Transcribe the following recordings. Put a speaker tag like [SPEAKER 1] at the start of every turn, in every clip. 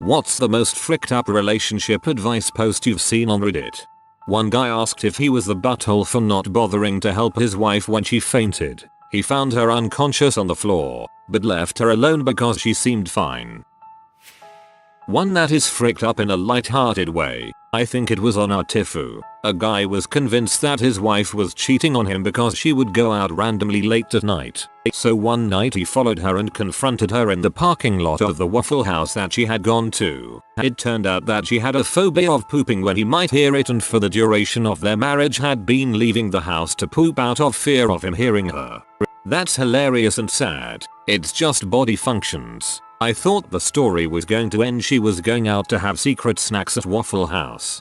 [SPEAKER 1] What's the most fricked up relationship advice post you've seen on Reddit? One guy asked if he was the butthole for not bothering to help his wife when she fainted. He found her unconscious on the floor, but left her alone because she seemed fine. One that is fricked up in a light-hearted way. I think it was on our Tifu. A guy was convinced that his wife was cheating on him because she would go out randomly late at night. So one night he followed her and confronted her in the parking lot of the Waffle House that she had gone to. It turned out that she had a phobia of pooping when he might hear it, and for the duration of their marriage had been leaving the house to poop out of fear of him hearing her. That's hilarious and sad. It's just body functions. I thought the story was going to end she was going out to have secret snacks at Waffle House.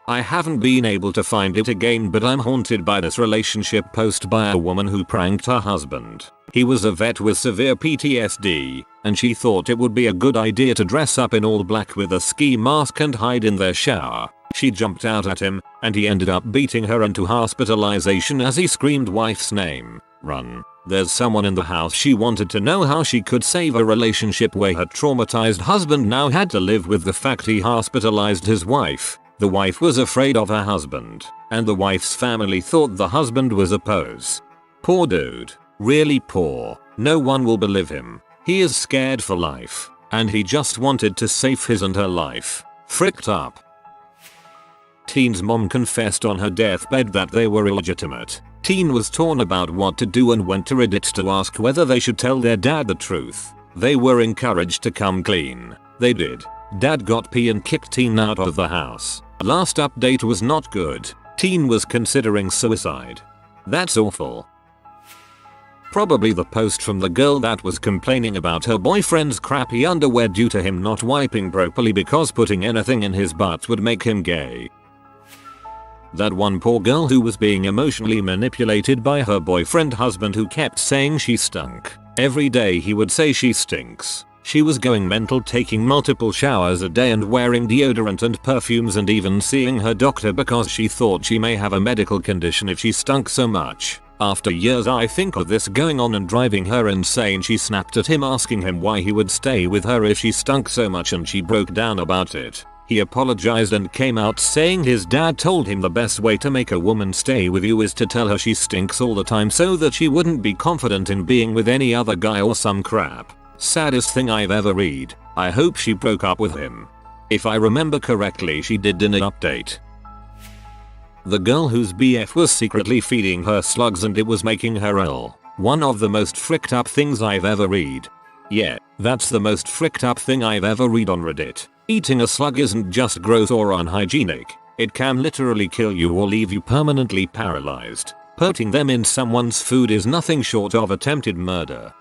[SPEAKER 1] I haven't been able to find it again, but I'm haunted by this relationship post by a woman who pranked her husband. He was a vet with severe PTSD, and she thought it would be a good idea to dress up in all black with a ski mask and hide in their shower. She jumped out at him, and he ended up beating her into hospitalization as he screamed wife's name. Run. There's someone in the house. She wanted to know how she could save a relationship where her traumatized husband now had to live with the fact he hospitalized his wife. The wife was afraid of her husband, and the wife's family thought the husband was a pose. Poor dude. Really poor. No one will believe him. He is scared for life, and he just wanted to save his and her life. Fricked up. Teen's mom confessed on her deathbed that they were illegitimate. Teen was torn about what to do and went to Reddit to ask whether they should tell their dad the truth. They were encouraged to come clean. They did. Dad got pee and kicked Teen out of the house. Last update was not good. Teen was considering suicide. That's awful. Probably the post from the girl that was complaining about her boyfriend's crappy underwear due to him not wiping properly because putting anything in his butt would make him gay. That one poor girl who was being emotionally manipulated by her boyfriend husband, who kept saying she stunk. Every day he would say she stinks. She was going mental, taking multiple showers a day and wearing deodorant and perfumes, and even seeing her doctor because she thought she may have a medical condition if she stunk so much. After years I think of this going on and driving her insane, she snapped at him asking him why he would stay with her if she stunk so much, and she broke down about it. He apologized and came out saying his dad told him the best way to make a woman stay with you is to tell her she stinks all the time so that she wouldn't be confident in being with any other guy or some crap. Saddest thing I've ever read. I hope she broke up with him. If I remember correctly, she did in an update. The girl whose BF was secretly feeding her slugs and it was making her ill. One of the most fricked up things I've ever read. Yeah, that's the most fricked up thing I've ever read on Reddit. Eating a slug isn't just gross or unhygienic. It can literally kill you or leave you permanently paralyzed. Putting them in someone's food is nothing short of attempted murder.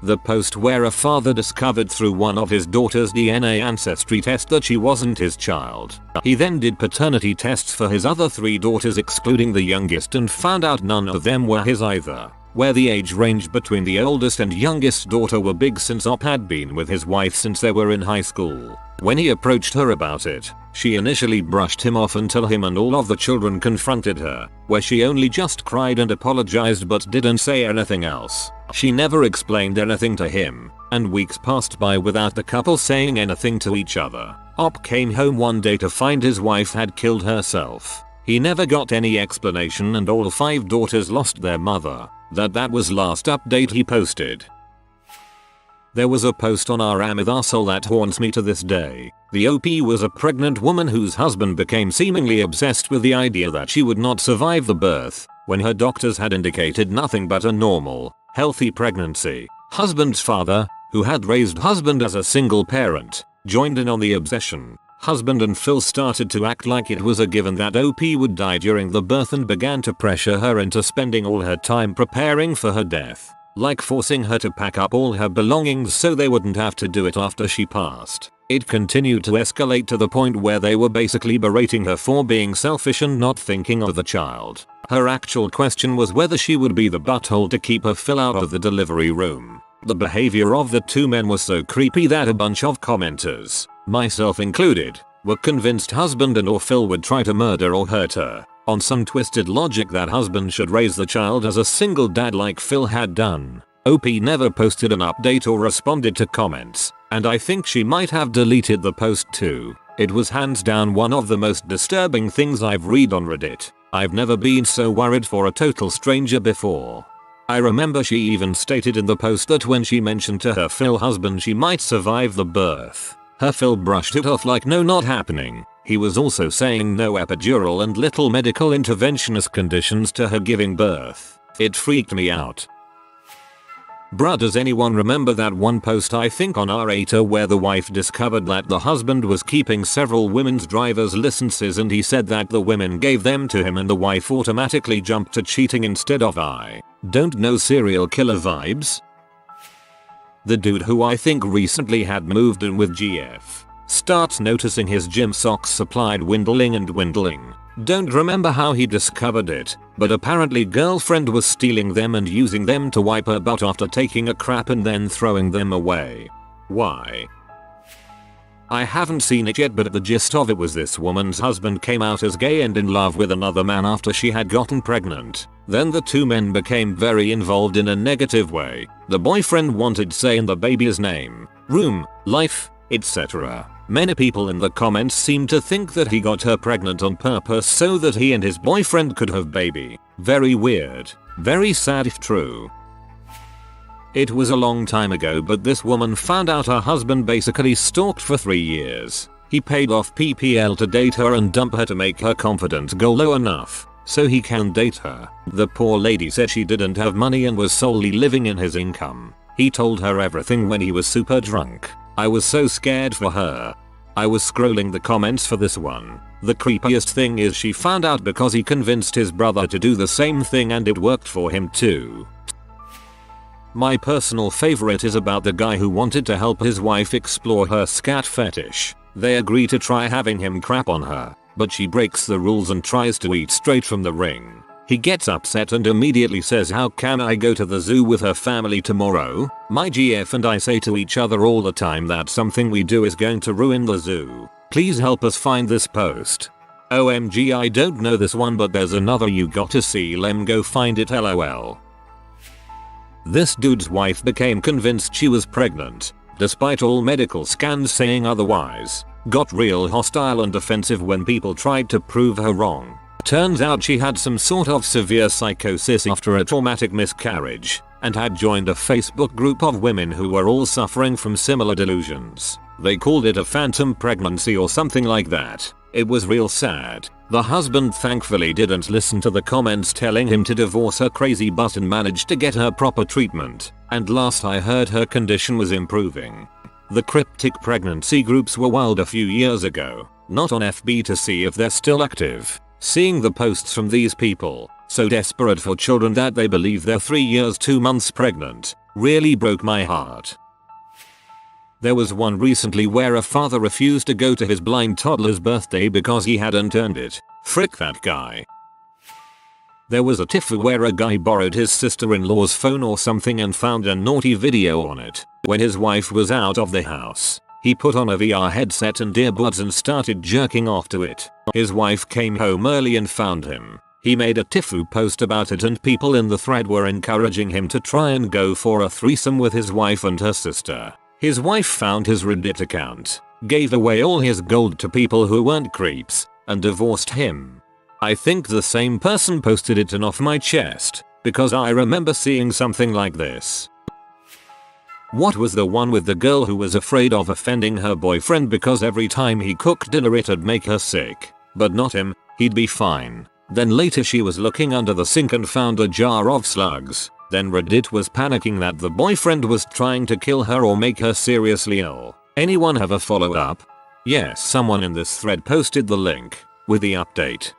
[SPEAKER 1] The post where a father discovered through one of his daughter's DNA ancestry test that she wasn't his child. He then did paternity tests for his other 3 daughters excluding the youngest and found out none of them were his either. Where the age range between the oldest and youngest daughter were big, since Op had been with his wife since they were in high school. When he approached her about it, she initially brushed him off until him and all of the children confronted her, where she only just cried and apologized but didn't say anything else. She never explained anything to him, and weeks passed by without the couple saying anything to each other. Op came home one day to find his wife had killed herself. He never got any explanation and all 5 daughters lost their mother. That was last update he posted. There was a post on our Amidasol that haunts me to this day. The OP was a pregnant woman whose husband became seemingly obsessed with the idea that she would not survive the birth, when her doctors had indicated nothing but a normal, healthy pregnancy. Husband's father, who had raised husband as a single parent, joined in on the obsession. Husband and Phil started to act like it was a given that OP would die during the birth and began to pressure her into spending all her time preparing for her death, like forcing her to pack up all her belongings so they wouldn't have to do it after she passed. It continued to escalate to the point where they were basically berating her for being selfish and not thinking of the child. Her actual question was whether she would be the butthole to keep her Phil out of the delivery room. The behavior of the 2 men was so creepy that a bunch of commenters, myself included, were convinced husband and or Phil would try to murder or hurt her, on some twisted logic that husband should raise the child as a single dad like Phil had done. OP never posted an update or responded to comments. And I think she might have deleted the post too. It was hands down one of the most disturbing things I've read on Reddit. I've never been so worried for a total stranger before. I remember she even stated in the post that when she mentioned to her Phil husband she might survive the birth, her Phil brushed it off like no, not happening. He was also saying no epidural and little medical intervention as conditions to her giving birth. It freaked me out. Bruh, does anyone remember that one post I think on R8 where the wife discovered that the husband was keeping several women's driver's licenses and he said that the women gave them to him and the wife automatically jumped to cheating instead of I don't know, serial killer vibes? The dude who I think recently had moved in with GF starts noticing his gym socks supply dwindling and dwindling. Don't remember how he discovered it, but apparently girlfriend was stealing them and using them to wipe her butt after taking a crap and then throwing them away. Why? I haven't seen it yet, but the gist of it was this woman's husband came out as gay and in love with another man after she had gotten pregnant. Then the two men became very involved in a negative way. The boyfriend wanted say in the baby's name, room, life, etc. Many people in the comments seem to think that he got her pregnant on purpose so that he and his boyfriend could have baby. Very weird. Very sad if true. It was a long time ago, but this woman found out her husband basically stalked for 3 years. He paid off PPL to date her and dump her to make her confidence go low enough so he can date her. The poor lady said she didn't have money and was solely living in his income. He told her everything when he was super drunk. I was so scared for her. I was scrolling the comments for this one. The creepiest thing is she found out because he convinced his brother to do the same thing and it worked for him too. My personal favorite is about the guy who wanted to help his wife explore her scat fetish. They agree to try having him crap on her, but she breaks the rules and tries to eat straight from the ring. He gets upset and immediately says, how can I go to the zoo with her family tomorrow? My GF and I say to each other all the time that something we do is going to ruin the zoo. Please help us find this post. OMG, I don't know this one, but there's another you gotta see, lem, go find it, lol. This dude's wife became convinced she was pregnant, despite all medical scans saying otherwise. Got real hostile and defensive when people tried to prove her wrong. Turns out she had some sort of severe psychosis after a traumatic miscarriage and had joined a Facebook group of women who were all suffering from similar delusions. They called it a phantom pregnancy or something like that. It was real sad. The husband thankfully didn't listen to the comments telling him to divorce her crazy butt and managed to get her proper treatment, and last I heard her condition was improving. The cryptic pregnancy groups were wild a few years ago, not on FB to see if they're still active. Seeing the posts from these people, so desperate for children that they believe they're 3 years 2 months pregnant, really broke my heart. There was one recently where a father refused to go to his blind toddler's birthday because he hadn't earned it. Frick that guy. There was a tiff where a guy borrowed his sister-in-law's phone or something and found a naughty video on it. When his wife was out of the house, he put on a VR headset and earbuds and started jerking off to it. His wife came home early and found him. He made a Tifu post about it and people in the thread were encouraging him to try and go for a threesome with his wife and her sister. His wife found his Reddit account, gave away all his gold to people who weren't creeps, and divorced him. I think the same person posted it and off my chest, because I remember seeing something like this. What was the one with the girl who was afraid of offending her boyfriend because every time he cooked dinner it'd make her sick? But not him, he'd be fine. Then later she was looking under the sink and found a jar of slugs. Then Reddit was panicking that the boyfriend was trying to kill her or make her seriously ill. Anyone have a follow-up? Yes, someone in this thread posted the link, with the update.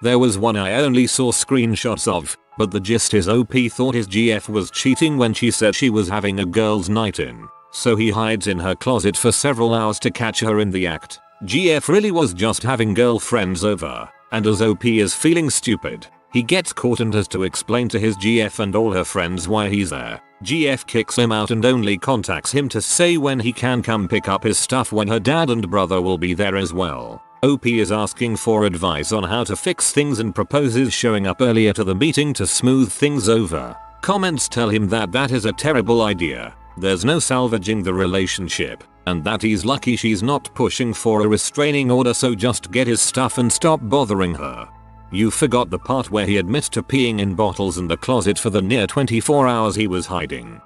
[SPEAKER 1] There was one I only saw screenshots of, but the gist is OP thought his GF was cheating when she said she was having a girls' night in, so he hides in her closet for several hours to catch her in the act. GF really was just having girlfriends over, and as OP is feeling stupid, he gets caught and has to explain to his GF and all her friends why he's there. GF kicks him out and only contacts him to say when he can come pick up his stuff when her dad and brother will be there as well. OP is asking for advice on how to fix things and proposes showing up earlier to the meeting to smooth things over. Comments tell him that that is a terrible idea. There's no salvaging the relationship, and that he's lucky she's not pushing for a restraining order, so just get his stuff and stop bothering her. You forgot the part where he admits to peeing in bottles in the closet for the near 24 hours he was hiding.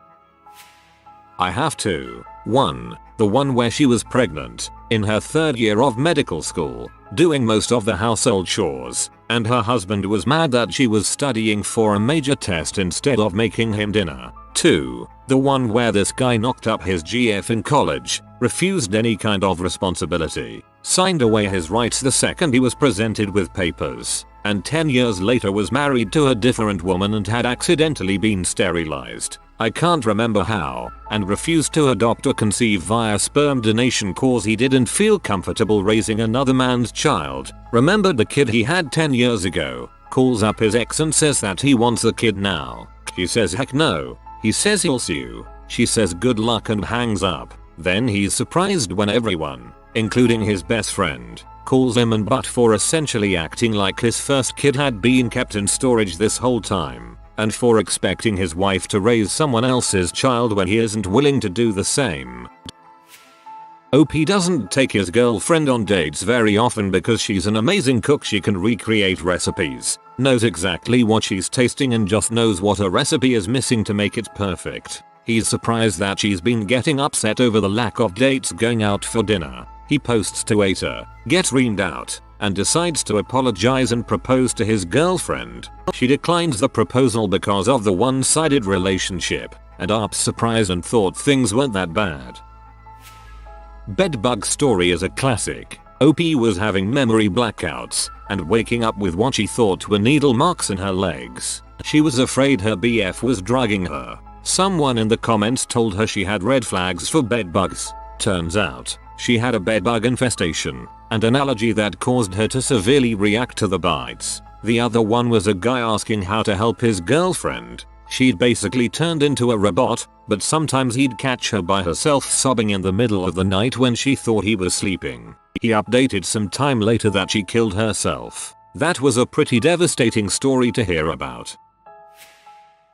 [SPEAKER 1] I have to. 1. The one where she was pregnant, in her 3rd year of medical school, doing most of the household chores, and her husband was mad that she was studying for a major test instead of making him dinner. 2. The one where this guy knocked up his GF in college, refused any kind of responsibility, signed away his rights the second he was presented with papers, and 10 years later was married to a different woman and had accidentally been sterilized, I can't remember how, and refused to adopt or conceive via sperm donation cause he didn't feel comfortable raising another man's child, remembered the kid he had 10 years ago, calls up his ex and says that he wants the kid now. She says heck no. He says he'll sue. She says good luck and hangs up. Then he's surprised when everyone, including his best friend, calls him and butt for essentially acting like his first kid had been kept in storage this whole time, and for expecting his wife to raise someone else's child when he isn't willing to do the same. OP doesn't take his girlfriend on dates very often because she's an amazing cook. She can recreate recipes, knows exactly what she's tasting, and just knows what a recipe is missing to make it perfect. He's surprised that she's been getting upset over the lack of dates going out for dinner. He posts to her, gets reamed out, and decides to apologize and propose to his girlfriend. She declines the proposal because of the one-sided relationship, and Arp's surprised and thought things weren't that bad. Bedbug story is a classic. OP was having memory blackouts and waking up with what she thought were needle marks in her legs. She was afraid her BF was drugging her. Someone in the comments told her she had red flags for bedbugs. Turns out, she had a bedbug infestation and an allergy that caused her to severely react to the bites. The other one was a guy asking how to help his girlfriend. She'd basically turned into a robot, but sometimes he'd catch her by herself sobbing in the middle of the night when she thought he was sleeping. He updated some time later that she killed herself. That was a pretty devastating story to hear about.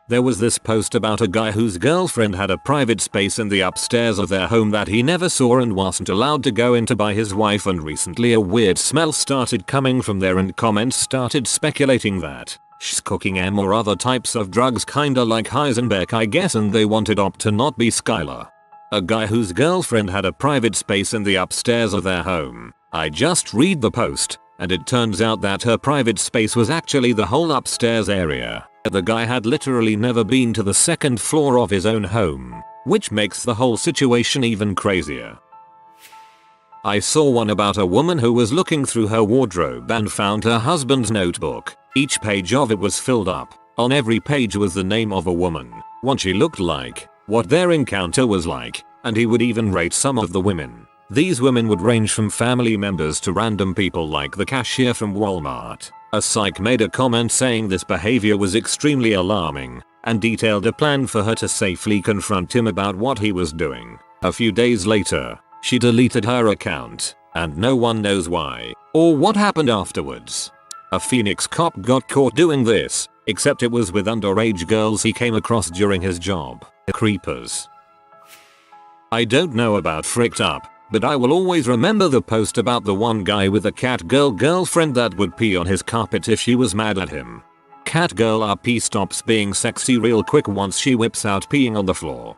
[SPEAKER 1] There was this post about a guy whose girlfriend had a private space in the upstairs of their home that he never saw and wasn't allowed to go into by his wife, and recently a weird smell started coming from there and comments started speculating that she's cooking M or other types of drugs, kinda like Heisenberg I guess, and they wanted Op to not be Skylar. A guy whose girlfriend had a private space in the upstairs of their home. I just read the post, and it turns out that her private space was actually the whole upstairs area. The guy had literally never been to the second floor of his own home, which makes the whole situation even crazier. I saw one about a woman who was looking through her wardrobe and found her husband's notebook. Each page of it was filled up. On every page was the name of a woman, what she looked like, what their encounter was like, and he would even rate some of the women. These women would range from family members to random people like the cashier from Walmart. A psych made a comment saying this behavior was extremely alarming and detailed a plan for her to safely confront him about what he was doing. A few days later, she deleted her account, and no one knows why or what happened afterwards. A Phoenix cop got caught doing this, except it was with underage girls he came across during his job. Creepers. I don't know about Fricked Up, but I will always remember the post about the one guy with a cat girl girlfriend that would pee on his carpet if she was mad at him. Cat girl RP stops being sexy real quick once she whips out peeing on the floor.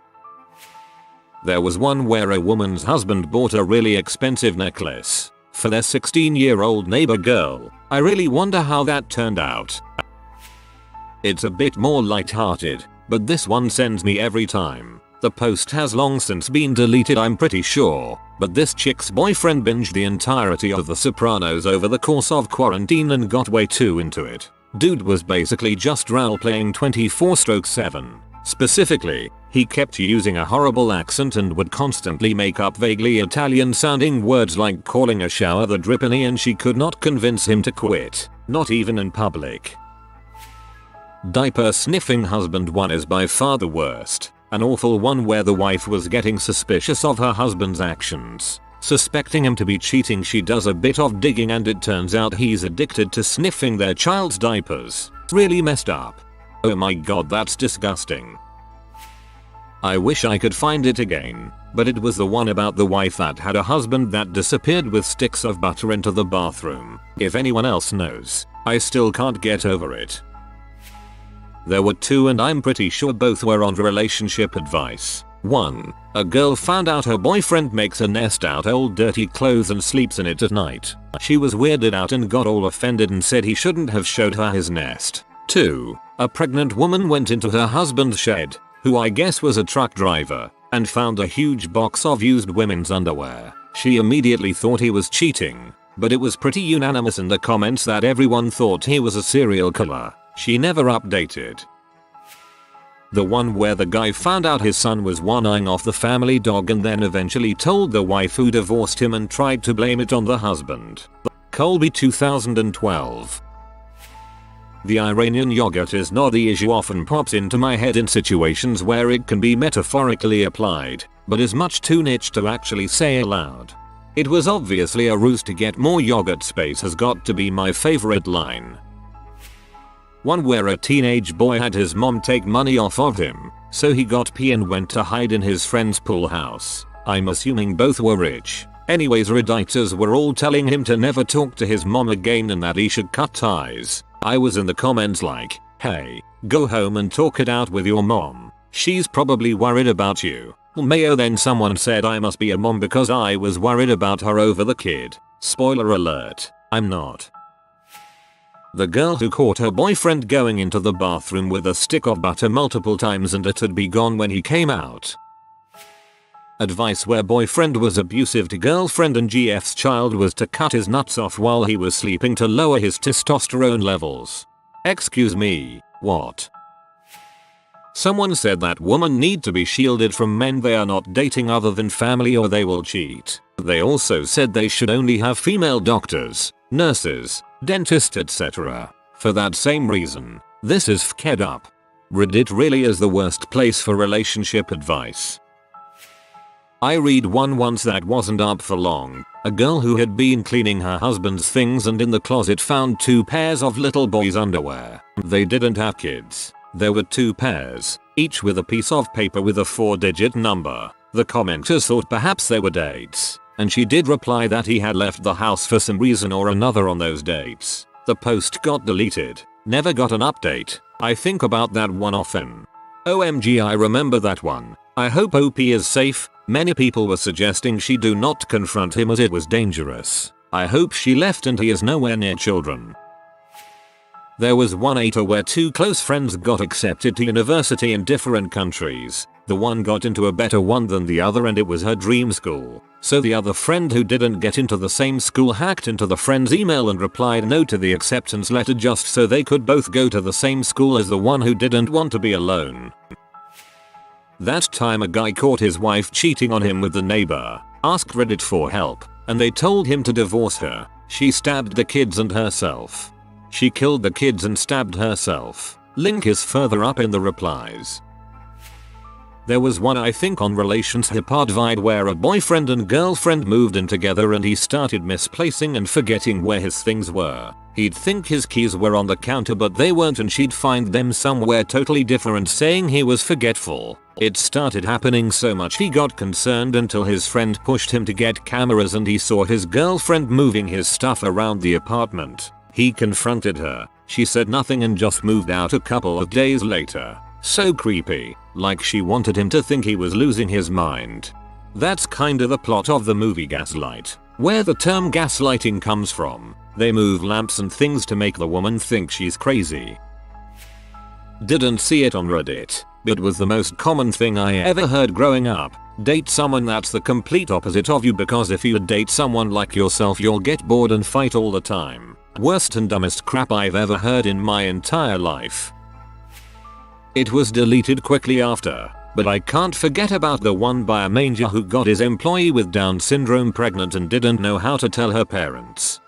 [SPEAKER 1] There was one where a woman's husband bought a really expensive necklace for their 16-year-old neighbor girl. I really wonder how that turned out. It's a bit more lighthearted, but this one sends me every time. The post has long since been deleted I'm pretty sure, but this chick's boyfriend binged the entirety of The Sopranos over the course of quarantine and got way too into it. Dude was basically just role-playing 24/7. Specifically, he kept using a horrible accent and would constantly make up vaguely Italian-sounding words like calling a shower the drippany, and she could not convince him to quit, not even in public. Diaper sniffing husband one is by far the worst. An awful one where the wife was getting suspicious of her husband's actions. Suspecting him to be cheating, she does a bit of digging and it turns out he's addicted to sniffing their child's diapers. Really messed up. Oh my god, that's disgusting. I wish I could find it again, but it was the one about the wife that had a husband that disappeared with sticks of butter into the bathroom. If anyone else knows, I still can't get over it. There were two and I'm pretty sure both were on relationship advice. 1. A girl found out her boyfriend makes a nest out old dirty clothes and sleeps in it at night. She was weirded out and got all offended and said he shouldn't have showed her his nest. 2. A pregnant woman went into her husband's shed, who I guess was a truck driver, and found a huge box of used women's underwear. She immediately thought he was cheating, but it was pretty unanimous in the comments that everyone thought he was a serial killer. She never updated. The one where the guy found out his son was one-eyeing off the family dog and then eventually told the wife who divorced him and tried to blame it on the husband. Colby 2012. The Iranian yogurt is not the issue often pops into my head in situations where it can be metaphorically applied, but is much too niche to actually say aloud. It was obviously a ruse to get more yogurt space has got to be my favorite line. One where a teenage boy had his mom take money off of him, so he got pee and went to hide in his friend's pool house. I'm assuming both were rich. Anyways, Redditors were all telling him to never talk to his mom again and that he should cut ties. I was in the comments like, hey, go home and talk it out with your mom. She's probably worried about you. Mayo. Then someone said I must be a mom because I was worried about her over the kid. Spoiler alert, I'm not. The girl who caught her boyfriend going into the bathroom with a stick of butter multiple times and it had be gone when he came out. Advice where boyfriend was abusive to girlfriend and GF's child was to cut his nuts off while he was sleeping to lower his testosterone levels. Excuse me, what? Someone said that women need to be shielded from men they are not dating other than family or they will cheat. They also said they should only have female doctors, nurses, dentists, etc. For that same reason. This is fked up. Reddit really is the worst place for relationship advice. I read one once that wasn't up for long. A girl who had been cleaning her husband's things and in the closet found 2 pairs of little boys' underwear. They didn't have kids. There were 2 pairs, each with a piece of paper with a 4-digit number. The commenters thought perhaps they were dates, and she did reply that he had left the house for some reason or another on those dates. The post got deleted. Never got an update. I think about that one often. OMG, I remember that one. I hope OP is safe. Many people were suggesting she do not confront him as it was dangerous. I hope she left and he is nowhere near children. There was one ATA where 2 close friends got accepted to university in different countries. The one got into a better one than the other and it was her dream school. So the other friend who didn't get into the same school hacked into the friend's email and replied no to the acceptance letter just so they could both go to the same school as the one who didn't want to be alone. That time a guy caught his wife cheating on him with the neighbor, asked Reddit for help, and they told him to divorce her. She stabbed the kids and herself. She killed the kids and stabbed herself. Link is further up in the replies. There was one I think on relationship advice where a boyfriend and girlfriend moved in together and he started misplacing and forgetting where his things were. He'd think his keys were on the counter but they weren't and she'd find them somewhere totally different saying he was forgetful. It started happening so much he got concerned until his friend pushed him to get cameras and he saw his girlfriend moving his stuff around the apartment. He confronted her. She said nothing and just moved out a couple of days later. So creepy, like she wanted him to think he was losing his mind. That's kinda the plot of the movie Gaslight, where the term gaslighting comes from. They move lamps and things to make the woman think she's crazy. Didn't see it on Reddit, but was the most common thing I ever heard growing up. Date someone that's the complete opposite of you because if you date someone like yourself you'll get bored and fight all the time. Worst and dumbest crap I've ever heard in my entire life. It was deleted quickly after, but I can't forget about the one by a manager who got his employee with Down syndrome pregnant and didn't know how to tell her parents.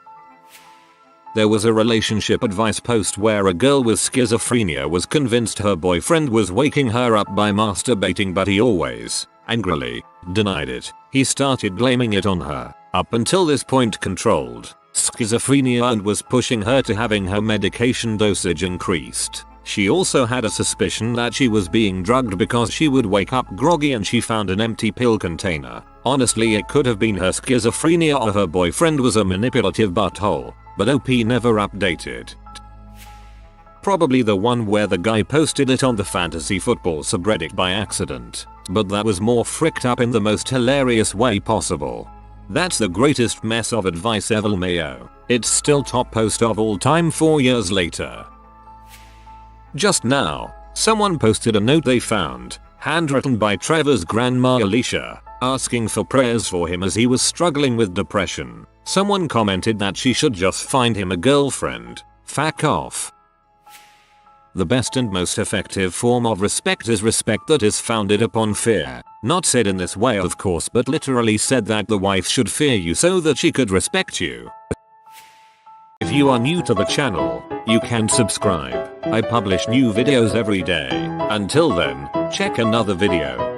[SPEAKER 1] There was a relationship advice post where a girl with schizophrenia was convinced her boyfriend was waking her up by masturbating but he always, angrily, denied it. He started blaming it on her, up until this point controlled schizophrenia and was pushing her to having her medication dosage increased. She also had a suspicion that she was being drugged because she would wake up groggy and she found an empty pill container. Honestly, it could have been her schizophrenia or her boyfriend was a manipulative butthole, but OP never updated. Probably the one where the guy posted it on the fantasy football subreddit by accident, but that was more fricked up in the most hilarious way possible. That's the greatest mess of advice ever, Mayo. It's still top post of all time 4 years later. Just now, someone posted a note they found, handwritten by Trevor's grandma Alicia, asking for prayers for him as he was struggling with depression. Someone commented that she should just find him a girlfriend. Fuck off. The best and most effective form of respect is respect that is founded upon fear. Not said in this way of course, but literally said that the wife should fear you so that she could respect you. If you are new to the channel, you can subscribe. I publish new videos every day. Until then, check another video.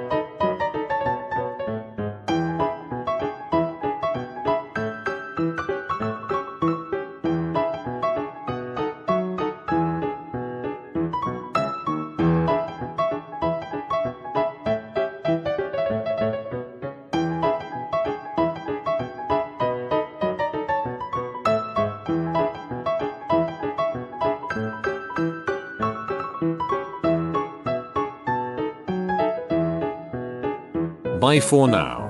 [SPEAKER 1] Bye for now.